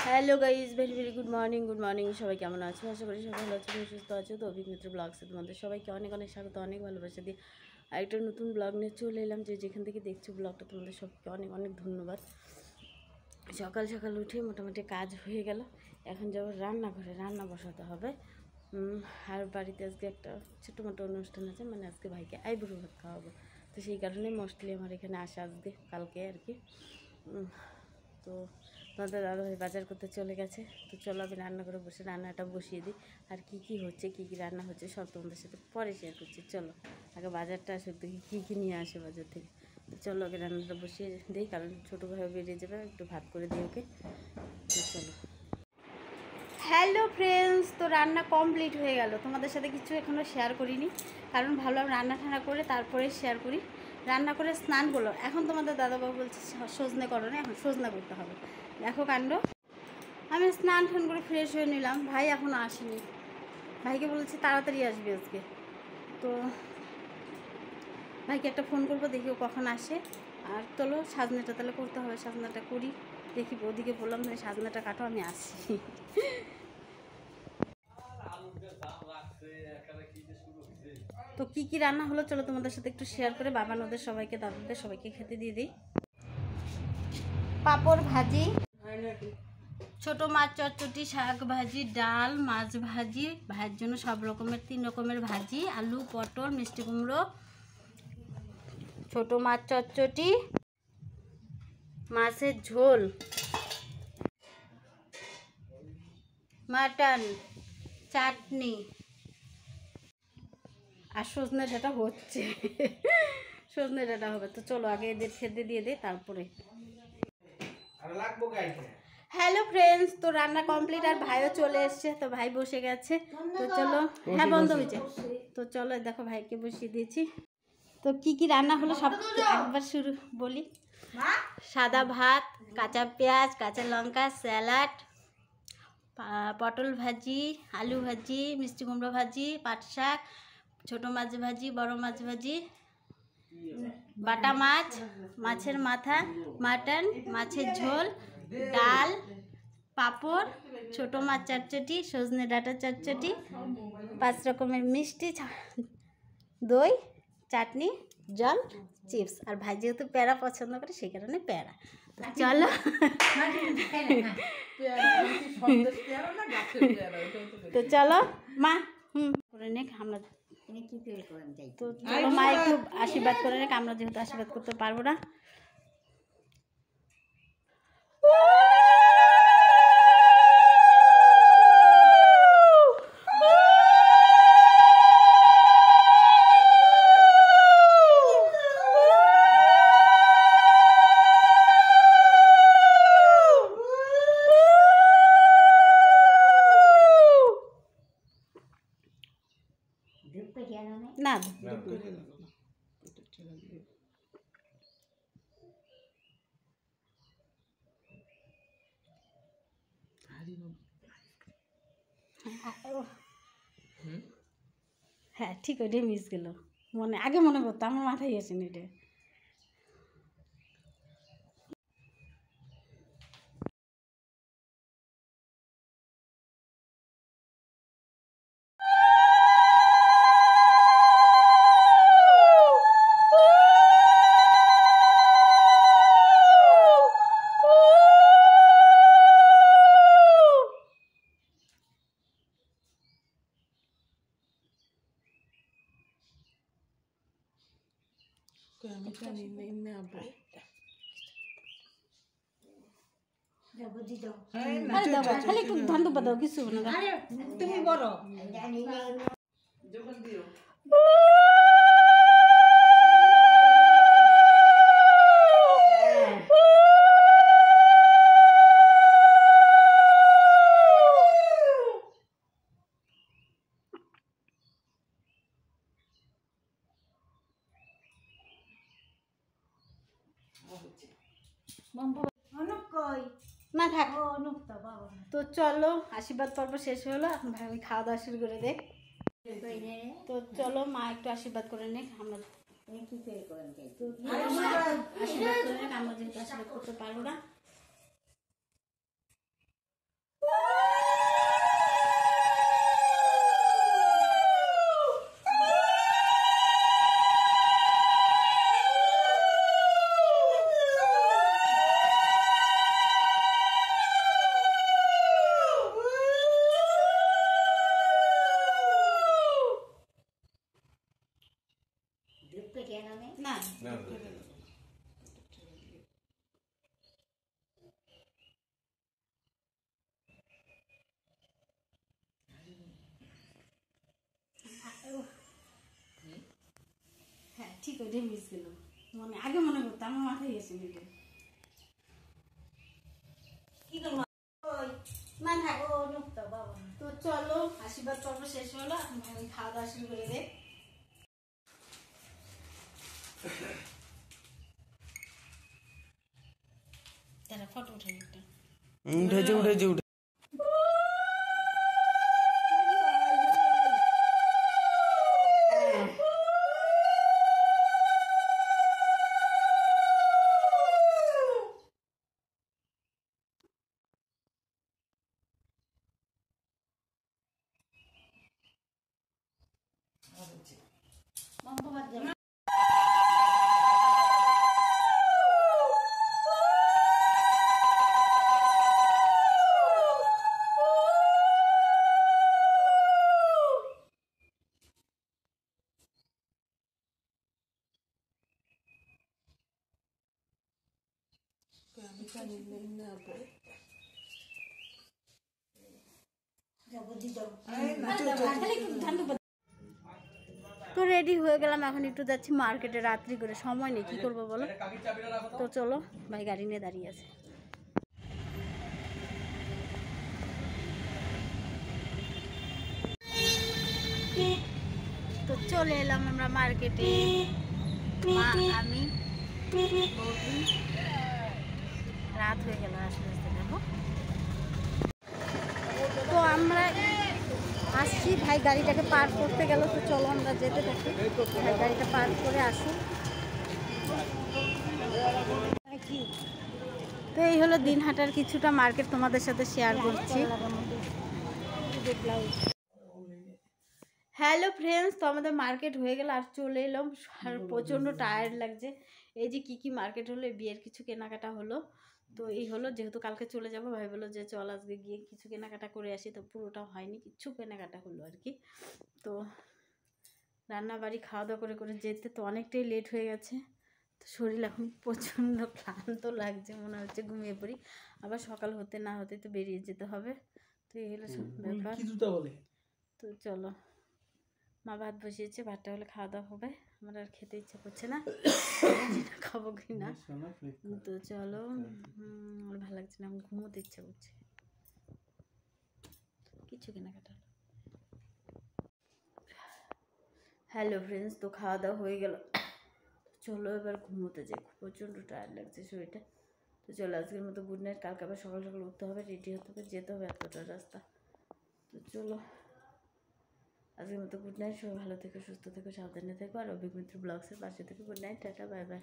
Hello guys, very very good morning. সবাই কেমন আছো? আশা করি সবাই ভালো আছো, সুস্থ আছো। তো অভিমিত্র ব্লগসে তোমাদের সবাইকে অনেক অনেক স্বাগত, অনেক ভালোবাসা দিয়ে আরেকটা নতুন ব্লগ নিয়ে চলে এলাম। যেখান থেকে দেখছো ব্লগটা, তোমাদের সবকে অনেক অনেক ধন্যবাদ। সকাল সকাল উঠে মোটামুটি কাজ হয়ে গেল। এখন যাবো রান্নাঘরে, রান্না বসাতে হবে। আর বাড়িতে আজকে একটা ছোটো মোটো অনুষ্ঠান আছে, মানে আজকে ভাইকে আইবুড়ো ভাত খাওয়াবো। তো সেই কারণে মোস্টলি আমার এখানে আসা আজকে, কালকে আর কি। তো তোমাদের দাদাভাই বাজার করতে চলে গেছে। তো চলো আমি রান্না করে বসে রান্নাটা বসিয়ে দিই। আর কি কি হচ্ছে, কি কি রান্না হচ্ছে সব তোমাদের সাথে পরে শেয়ার করছি। চলো আগে বাজারটা আসুক, দেখি কী কী নিয়ে আসে বাজার থেকে। তো চলো আগে রান্নাটা বসিয়ে দিই, কারণ ছোটো ভাইও বেরিয়ে যাবে, একটু ভাত করে দিই ওকে। তো চলো। হ্যালো ফ্রেন্ডস, তো রান্না কমপ্লিট হয়ে গেল। তোমাদের সাথে কিছু এখনও শেয়ার করিনি, কারণ ভাবলাম রান্না ঠান্না করে তারপরে শেয়ার করি। রান্না করে স্নান করলো। এখন তোমাদের দাদাবাবু বলছে সজনে করো না, এখন সজনা করতে হবে। দেখো কাণ্ড। আমি স্নান টান করে ফ্রেশ হয়ে নিলাম। ভাই এখনও আসেনি, ভাইকে বলেছি তাড়াতাড়ি আসবে আজকে। তো ভাইকে একটা ফোন করবো, দেখি ও কখন আসে। আর চলো সাজনাটা তাহলে করতে হবে, সাজনাটা করি। দেখি ওদিকে বললাম যে সাজনাটা কাটো, আমি আসি। তো কি কি রান্না হলো চলো তোমাদের সাথে একটু শেয়ার করে বাবা ওদের সবাইকে, দাদাদের সবাইকে খেতে দিয়ে দিই। পাঁপড় ভাজি, ছোট মাছ চটচটি, শাক ভাজি, ডাল, মাছ ভাজি, ভাইয়ের জন্য সব রকমের 3 রকমের ভাজি, আলু, পটল, মিষ্টি কুমড়ো, ছোট মাছ চটচটি, মাছের ঝোল, মাটন, চাটনি। আর সজনে ডাঁটা হচ্ছে, সজনে ডাঁটা হবে। তো চলো আগে এদের খেতে দিয়ে দিই, তারপরে। হ্যালো ফ্রেন্ডস, তো রান্না কমপ্লিট আর ভাইও চলে এসছে। তো ভাই বসে গেছে। তো চলো, হ্যাঁ বন্ধ হয়েছে। তো চলো দেখো ভাইকে বসিয়ে দিয়েছি। তো কি কি রান্না হলো সব একবার শুরু বলি। সাদা ভাত, কাঁচা পেঁয়াজ, কাঁচা লঙ্কা, স্যালাড, পটল ভাজি, আলু ভাজি, মিষ্টি কুমড়ো ভাজি, পাট শাক, ছোটো মাছ ভাজি, বড় মাছ ভাজি, বাটা মাছ, মাছের মাথা, মাটন, মাছের ঝোল, ডাল, পাঁপড়, ছোটো মাছ চটচটি, সজনে ডাঁটা চটচটি, 5 রকমের মিষ্টি, দই, চাটনি, জল, চিপস। আর ভাই যেহেতু প্যারা পছন্দ করে সেই কারণে প্যারা। চলো তো চলো মা করে নে, আমরা তো চলো মা একটু আশীর্বাদ করে নে, আমরা যেহেতু আশীর্বাদ করতে পারবো না। না হ্যাঁ ঠিক, ওইটাই মিস গেল। আগে মনে করতো, আমার মাথায় আসেনি এটা। খালি একটু ধান দুপা দাও, কিছু না তুমি বড়। না থাক। তো চলো আশীর্বাদ পর্ব শেষ হলো, এখন ভাই আমি খাওয়া দাওয়া শুরু করে দেখ। তো চলো মা একটু আশীর্বাদ করে নে, আমরা আশীর্বাদ করে নে, আমরা যেহেতু আশীর্বাদ করতে পারবো না। ঠিক ওইটাই মিস গেল, মানে আগে মনে করতাম আমার মাথায় গেছে নিজে কি করবো না থাকো ঢুকতো বাবা। তো চলো আশীর্বাদ পর্ব শেষ হলো, এখন আমি খাওয়া দাওয়া শুরু করে দে। তারা ফটো উঠাই একটা উঠেছে মমতাবাদ যাবে। তো রেডি হয়ে গেলাম, এখন একটু যাচ্ছি মার্কেটে, রাত্রি করে সময় নেই, কি করবো বলো। তো চলো, ভাই গাড়ি নিয়ে দাঁড়িয়ে আছে। তো চলে এলাম আমরা মার্কেটে, মা আমি বৌদি। রাত হয়ে গেল আস্তে আস্তে, দেখো। তো আমরা আসছি, ভাই গাড়িটাকে পার্ক করতে গেল। তো চলো আমরা যেতে থাকি, ভাই গাড়িটা পার্ক করে আসুন। তো এই হলো দিনহাটার কিছুটা মার্কেট, তোমাদের সাথে শেয়ার করছি। হ্যালো ফ্রেন্ডস, তো আমাদের মার্কেট হয়ে গেল আর চলে এলাম, আর প্রচণ্ড টায়ার্ড লাগছে। এই যে কি মার্কেট হলো, বিয়ের কিছু কেনাকাটা হলো। তো এই হলো, যেহেতু কালকে চলে যাবো, ভাই বলো যে চল আজকে গিয়ে কিছু কেনাকাটা করে আসি। তো পুরোটা হয়নি, কিছু কেনাকাটা হলো আর কি। তো রান্না বাড়ি খাওয়া দাওয়া করে করে যেতে তো অনেকটাই লেট হয়ে গেছে। তো শরীর এখন প্রচণ্ড ক্লান্ত লাগছে, মনে হচ্ছে ঘুমিয়ে পড়ি। আবার সকাল হতে না হতে তো বেরিয়ে যেতে হবে। তো এই হলো সব ব্যাপার। তো চলো, মা ভাত বসিয়েছে, ভাতটা হলে খাওয়া দাওয়া হবে। আমার আর খেতে ইচ্ছা করছে না, খাবো কি না। তো চলো, আমার ভালো লাগছে না, আমার ঘুমোতে ইচ্ছা করছে। কিছু কেনাকাটা। হ্যালো ফ্রেন্ডস, তো খাওয়া দাওয়া হয়ে গেল, চলো এবার ঘুমোতে যাই, প্রচণ্ড টায়ার্ড লাগছে শরীরটা। তো চলো আজকের মতো গুড নাইট, কালকে আবার সকাল সকাল উঠতে হবে, রেডি হতে হবে, যেতে হবে এতটা রাস্তা। তো চলো আজকের মতো গুড নাইট, সবাই ভালো থেকো, সুস্থ থেকো, সাবধানে থেকো, আর অভিক মিত্র ব্লগসের পাশে থেকো। Good night, tata, bye bye.